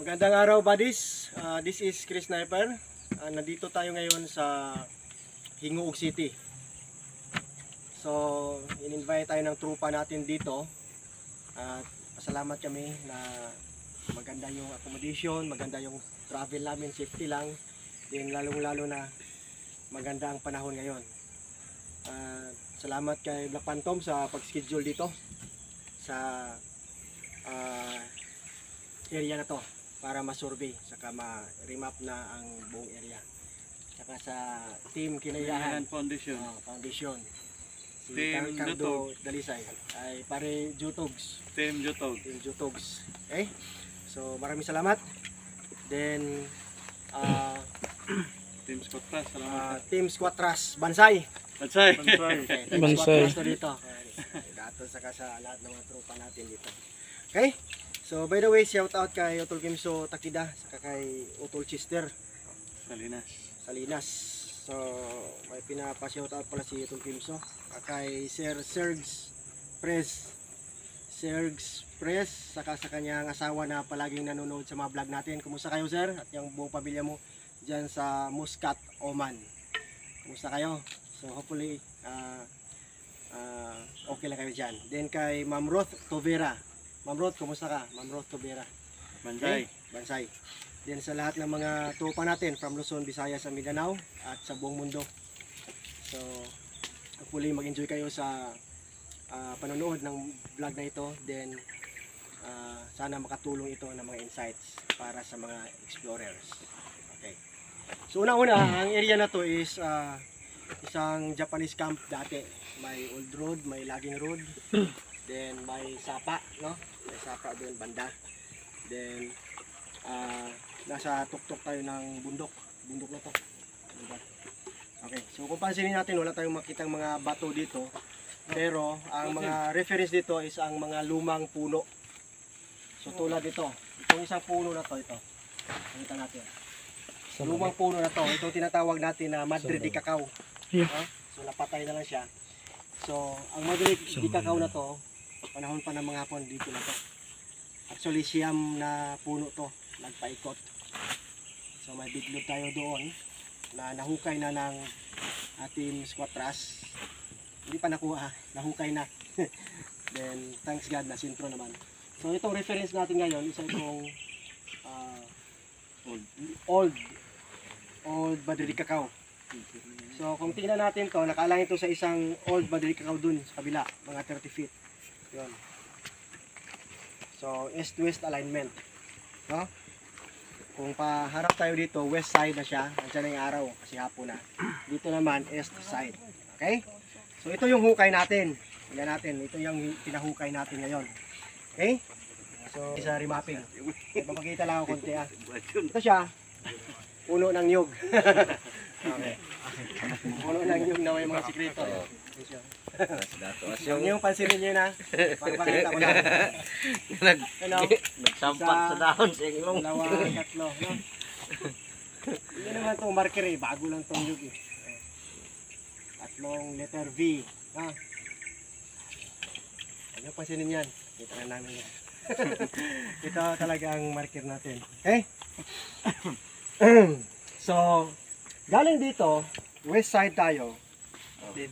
Magandang araw, buddies. This is Chris Sniper. Nandito tayo ngayon sa Hingoog City. So, in-invite tayo ng trupa natin dito. At pasalamat kami na maganda yung accommodation, maganda yung travel namin, safety lang. Then lalong-lalo na maganda ang panahon ngayon. Salamat kay Black Phantom sa pag-schedule dito sa area na to para ma-survey saka ma-remap na ang buong area. Saka sa team Kinayahan Foundation. Foundation. Si Team Cardo Dalisay ay pare Jutogs. Team Jutog. Team Jutogs. Okay? So maraming salamat. Then Team Squatras. Salamat. Team Squatras Bansay. Bansay. Okay, Team Bansay. Squatras to dito. Dato saka sa lahat ng mga tropa natin dito. Okay? So by the way, shout out kay Utol Kimso Takida saka kay Utol Chester Salinas. So may pinapa-shout out pala si Utol Kimso kay Sir Serge Press saka sa kanyang asawa na palaging nanonood sa mga vlog natin. Kumusta kayo, sir? At yung buong pamilya mo diyan sa Muscat, Oman. Kumusta kayo? So hopefully okay lang kayo dyan. Then kay Ma'am Roth Tovera. Ma'am Roth, kumusta ka? Ma'am Roth Tovera. Bansay. Okay? Bansay. Then sa lahat ng mga tropa natin from Luzon, Visayas, sa Mindanao at sa buong mundo. So hopefully mag-enjoy kayo sa panonood ng vlog na ito. Then sana makatulong ito ng mga insights para sa mga explorers. Okay. So una-una, ang area na to is isang Japanese camp dati. May old road, may logging road. Then may sapa, no? May sapa doon banda. Then nasa tuktok tayo ng bundok. Bundok na to. Okay. So kung pansinin natin, wala tayong makitang mga bato dito. Pero ang mga reference dito is ang mga lumang puno. So tulad dito, itong isang puno na to, ito. Nakita natin. Lumang puno na to, itong tinatawag natin na Madre de Cacao. So napatay na lang siya. So ang Madre de Cacao na to, panahon pa ng mga Hapon dito na to. Actually siyam na puno to, nagpaikot. So may bitlog tayo doon na nahukay na ng ating squatras. Hindi pa nakuha, nahukay na. Then thanks God na sintro naman. So itong reference natin ngayon, isa itong old Madre de Cacao. So kung tingnan natin to, nakaalang ito sa isang old Madre de Cacao dun sa kabila, mga 30 feet. Yun. So east-west alignment. No? Kung paharap tayo dito, west side na siya. Nandiyan na yung araw kasi hapon na. Dito naman, east side. Okay? So ito yung hukay natin. Tingnan natin, ito yung pinahukay natin ngayon. Okay? So isa remapping. Papakita lang ako konti ah. Ito siya. Puno ng nyug. Okay. Puno ng nyug na may mga sikreto. Ito siya. Yung pansinin nyo na. Papakita ko lang. Nagsampak sa dahon sa ilong. Dalawa, tatlo. No? Hindi naman itong marker eh. Bago lang itong nyug eh. Tatlong letter V. Ha? Ano pansinin yan? Kita na namin yan. Ito talaga ang marker natin. Okay? So, galing dito, west side tayo. Yan.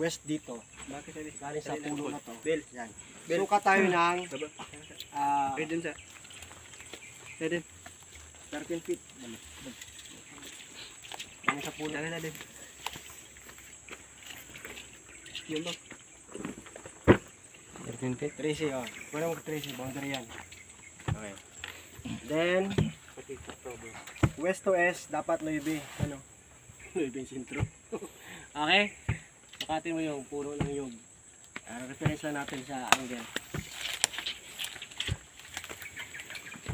West dito. Galing sa puno na to. Yan. Suka tayo ng 13 feet. Galing sa puno. Yun ba? 13 feet? 13, oh. Wala mo 13, boundary yan. Okay. Then, west to east, dapat 9. Ano? 9 sentro. Okay? Sukatin mo yung puno ng yug. Reference lang natin sa angle.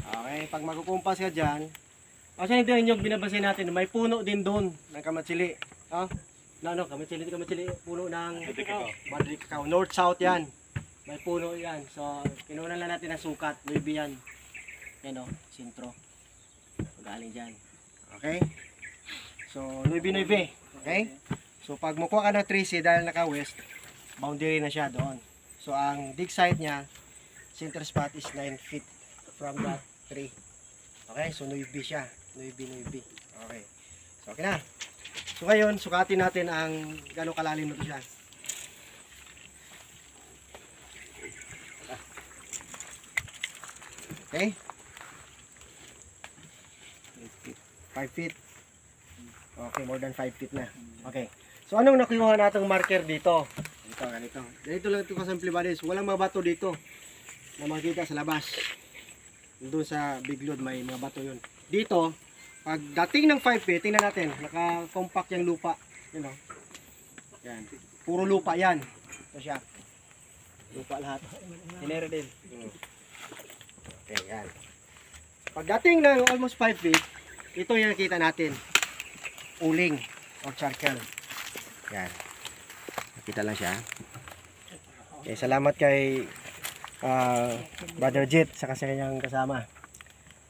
Okay, pag magkukumpas ka dyan, kasi hindi yung yug binabasin natin, may puno din doon ng kamatsili. Kamatsili, puno ng Madre de Cacao. North-south yan. May puno yan. So, kinunan lang natin ang sukat. 9 yan. Yan o, sentro. Galing dyan. Okay? So, 9-9. Okay? So, pag makuha ka ng 3C dahil naka-west, boundary na siya doon. So, ang dig site niya, center spot is 9 feet from that 3. Okay, so nuibi siya. Nuibi. Okay. So, okay na. So, ngayon, sukatin natin ang gano'ng kalalim na ito siya. Okay. 5 feet. Okay, more than 5 feet na. Okay. So, anong nakuha natong marker dito? Ganito. Ganito lang ito kasimple buddies. Walang mga bato dito na makikita sa labas. Doon sa big load may mga bato yun. Dito, pag dating ng 5 feet, tingnan natin, naka-compact yung lupa. You know? Yan. Puro lupa yan. Ito siya. Lupa lahat. Hinero din. Okay, yan. Pag dating ng almost 5 feet, ito yung nakita natin. Uling or charcoal. Yan. Nakita lang siya. Okay, salamat kay Brother Jet sa kasi kanyang kasama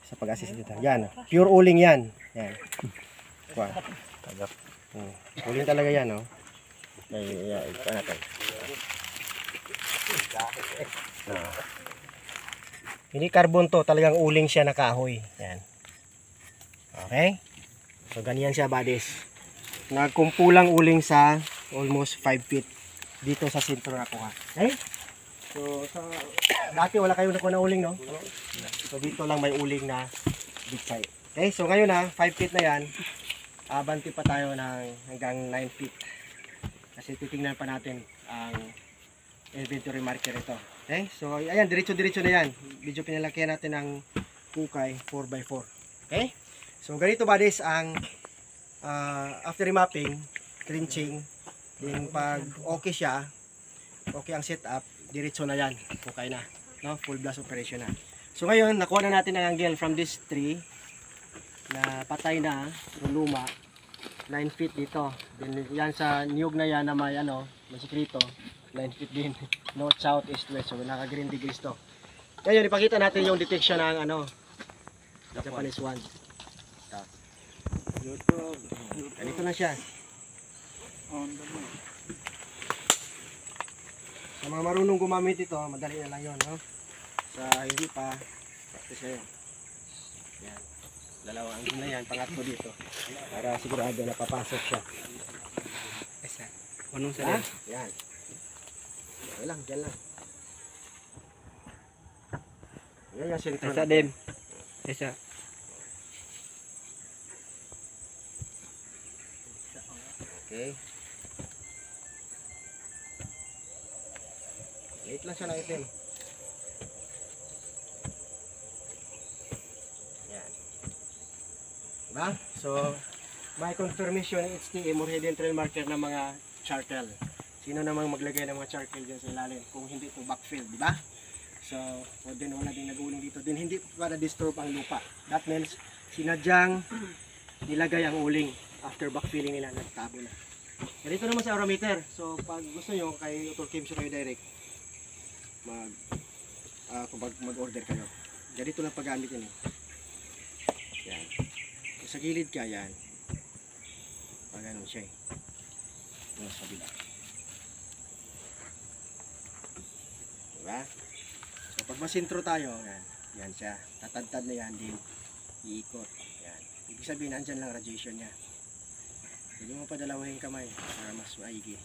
sa pag-assist dito. Yan, pure uling yan. Yan. Wow. Uling talaga yan, no? Ito natin. Hindi carbon to, talagang uling siya na kahoy. Yan. Okay? So, ganyan siya, buddies. Nagkumpulang uling sa almost 5 feet dito sa sentro na kuha. Okay? So, dati wala kayong nakuha na uling, no? So, dito lang may uling na big size. Okay? So, ngayon na, 5 feet na yan. Abanti pa tayo ng hanggang 9 feet. Kasi titingnan pa natin ang inventory marker ito. Okay? So, ayan, diretso-diretso na yan. Medyo pinalakihan natin ng kukay 4x4. Okay? So, ganito buddies ang after mapping, trenching, din pag okay siya, okay ang setup, diretso na yan, okay na, no? Full blast operation na. So ngayon, nakuha na natin ang angle from this tree na patay na, luma, 9 feet dito. Then yan sa niyog na yan na may may sikrito, 9 feet din, north, south, east, west. So naka-green degrees to. Ngayon, ipakita natin yung detection ng Japanese one. YouTube. Ganito na siya. On the move. Sa mga marunong gumamit ito, madali na lang yun, no? Sa hindi pa, practice kayo. Yan. Dalawang na yan, pangatlo dito. Para sigurado na papasok siya. Isa. Anong Ha? Yan. Okay lang, dyan lang. Yan yung sentro. Isa din. Isa. Okay. Late lang siya ng itim. Yan. Diba? So, may confirmation ng HTM or hidden trail marker ng mga charcoal. Sino namang maglagay ng mga charcoal dyan sa ilalim kung hindi ito backfill, diba? So, wala din nag-uling dito. Din hindi para disturb ang lupa. That means, sinadyang nilagay ang uling after backfilling nila, nagtabo na. Ganito naman sa aerometer. So, pag gusto nyo, kay Autor Kimso kayo direct, mag-order kayo. Ganito lang paggamit yun eh. Yan. Kung sa gilid ka, yan. Pag ganun siya eh. Yung sa bila. Diba? So, pag masintro tayo, yan. Yan siya. Tatad-tad na yan, din iikot. Yan. Ibig sabihin, nandyan lang radiation niya. Hindi mo pa dalawahin kamay para mas maigi.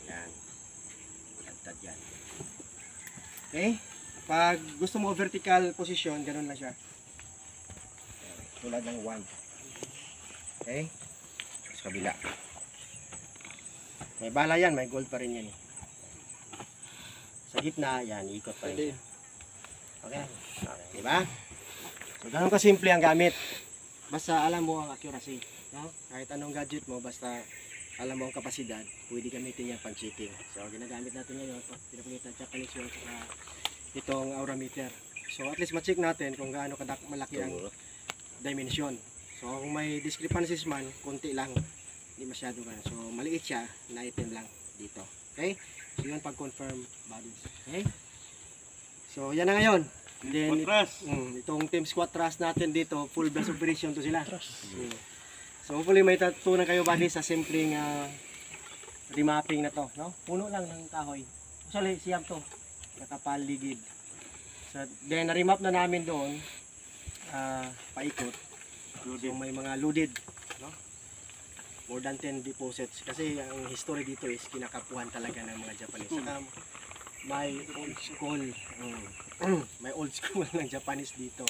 Yan. Tad yan. Okay? Pag gusto mo vertical position, ganun lang siya. Tulad ng 1. Okay? Sa kabila. May bala yan, may gold pa rin yan. Sa gitna, yan, ikot pa rin siya. Okay? Okay, diba? So, ganun kasimple ang gamit. Basta alam mo ang accuracy. No? Kahit anong gadget mo, basta alam mo ang kapasidad, pwede gamitin yan pang checking. So, ginagamit natin ngayon, pinapagita Japanese one sa itong aurameter. So, at least ma-check natin kung gaano malaki ang dimension. So, kung may discrepancies man, konti lang. Hindi masyado ka. So, maliit siya, na item lang dito. Okay? So, yun pag-confirm bodies. Okay? So, yan na ngayon. Then, itong team squat thrust natin dito, full blast operation to sila. So hopefully may tatutunan kayo buddy sa simpleng remapping na to, no? Puno lang ng kahoy. Actually, siyam to. nakapaligid. So then na-remap na namin doon paikot. So may mga loaded, no? More than 10 deposits kasi ang history dito is kinakapuhan talaga ng mga Japanese. Saka may old school, may old school ng Japanese dito.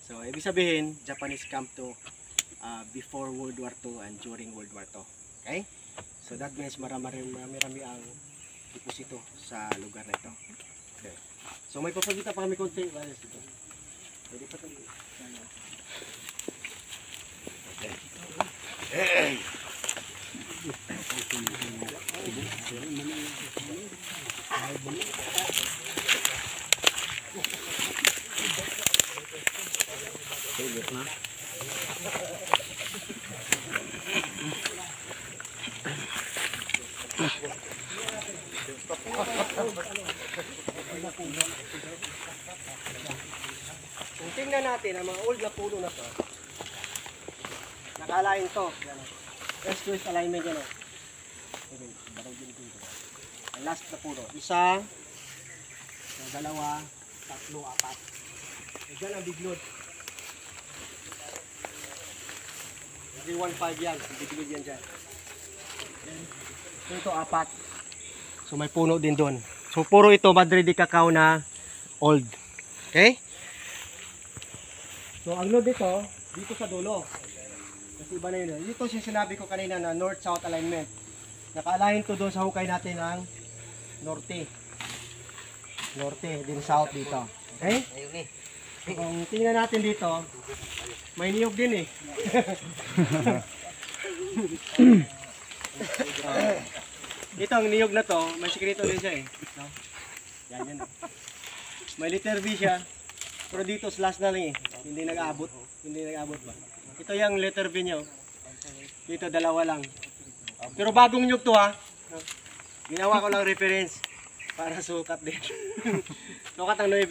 So ibig sabihin, Japanese come to before World War II and during World War II. Okay? So that means marami ang deposito sa lugar na ito. Okay. So may papagita pa kami konti. Pwede pa tayo. Kung tingnan natin ang mga old na puno na to, nakalain to. West-west alignment yan. Ang last na puno. Isa, dalawa, tatlo, apat. Diyan ang biglod. Hindi 1.5 yan. Biglod yan dyan. Ito apat. So may puno din doon. So puro ito Madrid de Cacao na old. Okay? So ang load dito, dito sa dulo. Kasi iba na yun. Dito yung sinabi ko kanina na north-south alignment. Naka-align to doon sa hukay natin ang norte. Norte, din south dito. Okay? So kung tingnan natin dito, may niyog din eh. Ito ang niyog na to, may sikreto din siya eh. No? Yan. May letter B siya. Pero dito slash na lang eh. Hindi nag-aabot. Hindi nag-aabot ba? Ito yung letter B nyo. Dito dalawa lang. Pero bagong niyog to ha. Ginawa ko lang reference. Para sukat din. Sukat ang 9.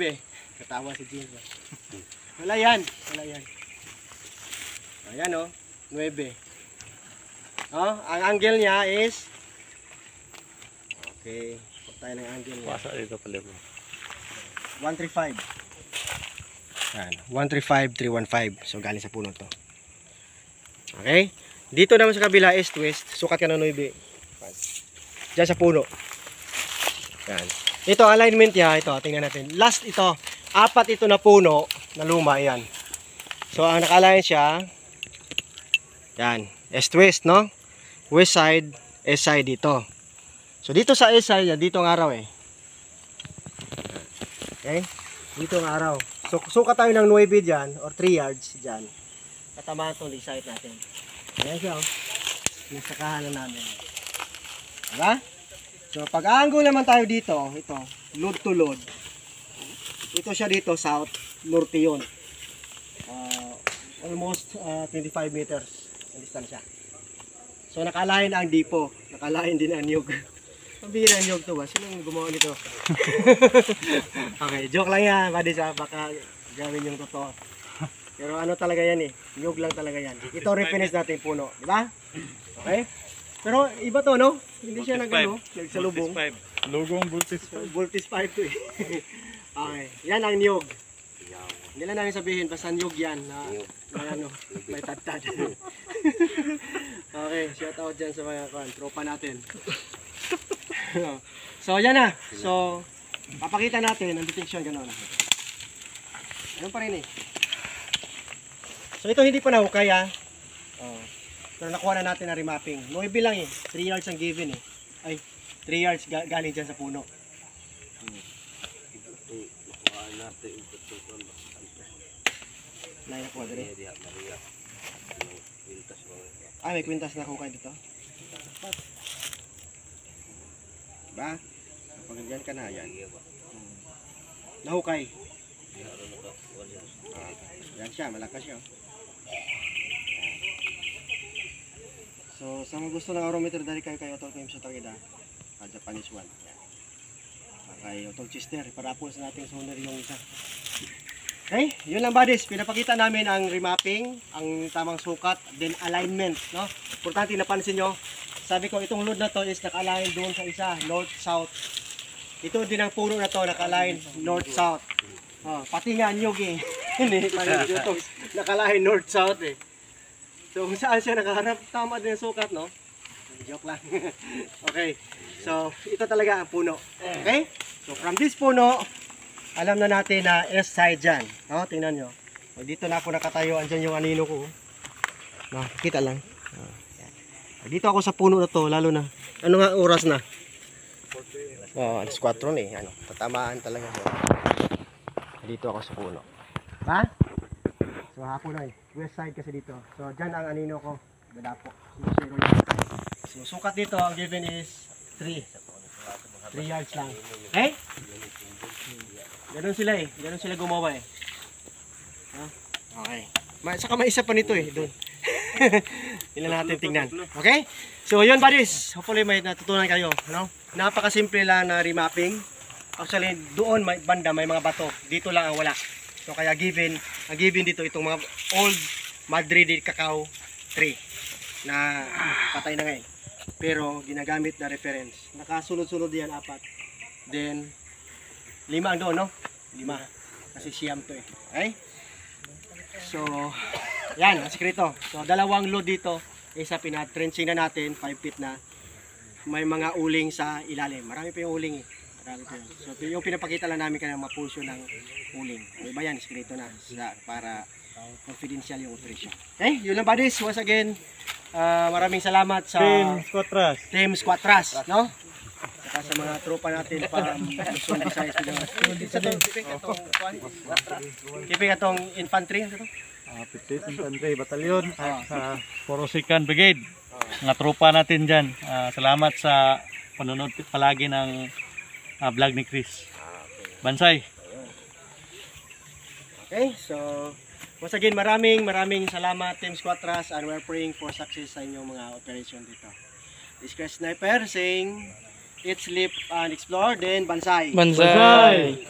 Katawa si James. Wala yan. Wala yan. Ayan o. 9. Oh, ang angle niya is okay. Put tayo ng angle niya. Pasa dito pala mo. 135. Yan. 135, 315. So galing sa puno to. Okay? Dito naman sa kabila east-west. Sukat ka ng 9. Diyan sa puno. Yan. Ito alignment niya. Ito, tingnan natin. Last ito. 4 ito na puno na luma. Yan. So ang naka-align siya. Yan. East-west, no? West side, east side dito. So dito sa east side, dito ang araw eh. Okay? Dito ang araw. So suka tayo ng 9 dyan, or 3 yards dyan. Katamaan itong side natin. Ayan siya oh. Nasa kahanan namin. Diba? So pag angle naman tayo dito, ito, load to load. Ito siya dito, south, north yun. Almost 25 meters ang distansya. So nakalain ang dipo, nakalain din ang niyog. Pabira ang niyog to ba? Sinong gumawa nito? Okay, joke lang yan, buddy sa baka gawin yung totoo. Pero ano talaga yan eh, niyog lang talaga yan. Ito reference natin puno, di ba? Okay? Pero iba to no? Hindi siya nagano, nagsalubong. Logong voltage 5. Voltage 5 to eh. Okay, yan ang niyog. Hindi lang namin sabihin, basta niyog yan na ano, may tad-tad. Okay, shout out dyan sa mga tropa natin. So yan na. So, papakita natin ang detection gano'n. Ano pa rin eh. So ito hindi pa nahukay ha. Pero nakuha na natin na remapping. 9 lang eh. 3 yards ang given eh. Ay, 3 yards galing dyan sa puno. Nay nakuha dali. Ah, may kwintas na hukay dito. Ba? Kapag dyan ka na yan. Nahukay. Yan siya, malakas siya. So, sa mga gusto ng arometer, dali kayo kay Otol Kim sa Tagida. Japanese one. Kay Otol Chester, parapos natin sooner yung isa. Okay, yun lang buddies. Pinapakita namin ang remapping, ang tamang sukat, then alignment. No? Importante napansin nyo, sabi ko itong load na to is naka-align doon sa isa, north-south Ito din ang puno na to, naka-line north-south. Oh, pati nga nyugi. Hindi, naka-line north-south eh. So kung saan siya nakaharap, tama din ang sukat, no? Joke lang. Okay. So, ito talaga ang puno. Okay? So, from this puno, alam na natin na east side dyan. No? Tingnan nyo. So, dito na ako nakatayo. Andyan yung anino ko. No, kita lang. Dito ako sa puno na to, lalo na. Ano nga oras na? Oh, alas 4 na eh. Ano, tatamaan talaga. So, dito ako sa puno. Ha? So, hapon na eh. West side kasi dito. So, dyan ang anino ko. Dadapo. So, sukat dito, ang given is 3 yards lang. Okay? Ganun sila eh. Ganun sila gumawa eh. Okay. Saka may isa pa nito eh. Doon. Ilan natin tingnan. Okay? So, yun buddies. Hopefully may natutunan kayo. No? Napakasimple lang na remapping. Actually, doon may banda, may mga bato. Dito lang ang wala. So, kaya ang given dito itong mga old Madrid cacao tree na patay na ngayon. Pero ginagamit na reference. Nakasunod-sunod yan, 4. Then 5 ang doon, no? 5. Kasi siyam to eh. Okay? So, yan, ang sikreto. So, 2 load dito. Isa pinatrenching na natin, 5 feet na. May mga uling sa ilalim. Marami pa yung uling eh. Marami pa yun. So, yung pinapakita lang namin kanina mapulso ng uling. Iba yan, sikreto na. Para confidential yung operation. Okay, yun lang buddies. Once again, maraming salamat sa Team Squatras, no? Saka sa mga tropa natin para Luzon, Visayas, Mindanao. Keeping atong infantry. 58th Infantry Battalion at sa Porosican Brigade. Mga tropa natin dyan. Salamat sa panonood palagi ng vlog ni Chris. Bansay. Okay, so once again, maraming salamat Team Squatras, and we're praying for success sa inyong mga operation dito. This Chris Sniper saying, eat, sleep, and explore, then Bansay. Bansay.